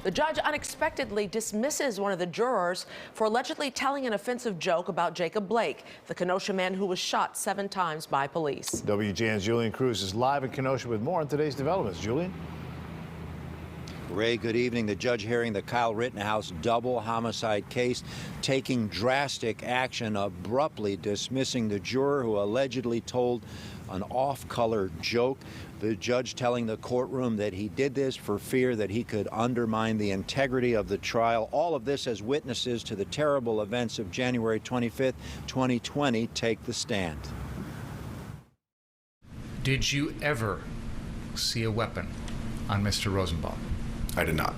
The judge unexpectedly dismisses one of the jurors for allegedly telling an offensive joke about Jacob Blake, the Kenosha man who was shot 7 times by police. WGN's Julian Cruz is live in Kenosha with more on today's developments. Julian? Ray, good evening. The judge hearing the Kyle Rittenhouse double homicide case, taking drastic action, abruptly dismissing the juror who allegedly told an off-color joke. The judge telling the courtroom that he did this for fear that he could undermine the integrity of the trial. All of this as witnesses to the terrible events of January 25th, 2020 take the stand. Did you ever see a weapon on Mr. Rosenbaum? I did not.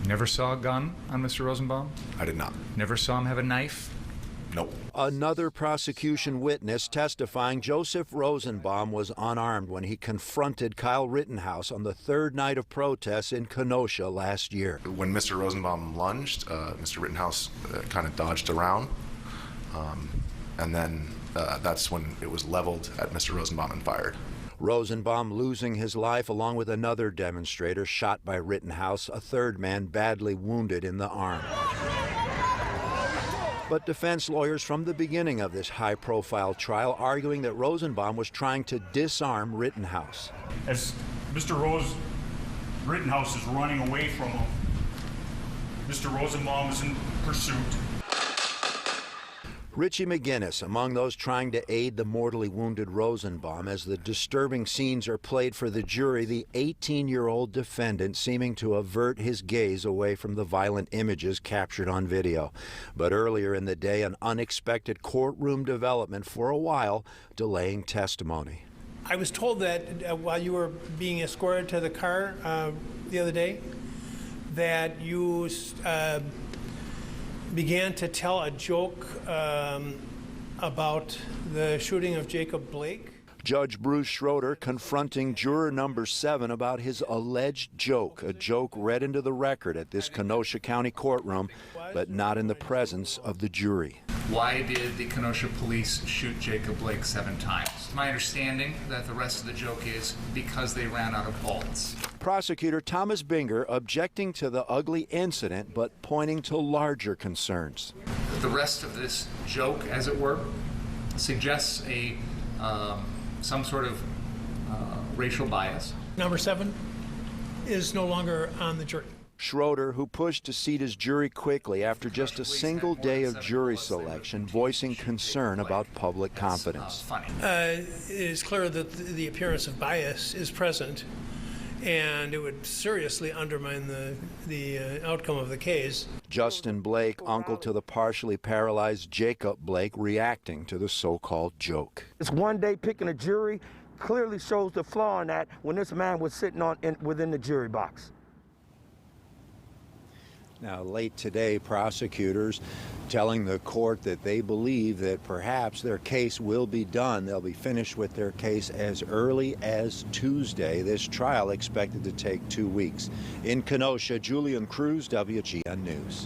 Never saw a gun on Mr. Rosenbaum? I did not. Never saw him have a knife? Nope. Another prosecution witness testifying Joseph Rosenbaum was unarmed when he confronted Kyle Rittenhouse on the third night of protests in Kenosha last year. When Mr. Rosenbaum lunged, Mr. Rittenhouse kind of dodged around, and then that's when it was leveled at Mr. Rosenbaum and fired. Rosenbaum losing his life along with another demonstrator shot by Rittenhouse, a third man badly wounded in the arm. But defense lawyers from the beginning of this high-profile trial arguing that Rosenbaum was trying to disarm Rittenhouse. As Mr. Rittenhouse is running away from him, Mr. Rosenbaum is in pursuit. Richie McGinnis among those trying to aid the mortally wounded Rosenbaum as the disturbing scenes are played for the jury, the 18-year-old defendant seeming to avert his gaze away from the violent images captured on video. But earlier in the day, an unexpected courtroom development for a while, delaying testimony. I was told that while you were being escorted to the car the other day, that you began to tell a joke about the shooting of Jacob Blake. Judge Bruce Schroeder confronting juror number 7 about his alleged joke, a joke read into the record at this Kenosha County courtroom, but not in the presence of the jury. Why did the Kenosha police shoot Jacob Blake 7 times? My understanding that the rest of the joke is because they ran out of bullets. Prosecutor Thomas Binger objecting to the ugly incident, but pointing to larger concerns. The rest of this joke, as it were, suggests some sort of racial bias. Number 7 is no longer on the jury. Schroeder, who pushed to seat his jury quickly after just a single day of jury selection, voicing concern about public confidence. It is clear that the appearance of bias is present, and it would seriously undermine the outcome of the case. Justin Blake, uncle to the partially paralyzed Jacob Blake, reacting to the so-called joke. This one day picking a jury clearly shows the flaw in that when this man was sitting within the jury box. Now, late today, prosecutors telling the court that they believe that perhaps their case will be done. They'll be finished with their case as early as Tuesday. This trial expected to take 2 weeks. In Kenosha, Julian Cruz, WGN News.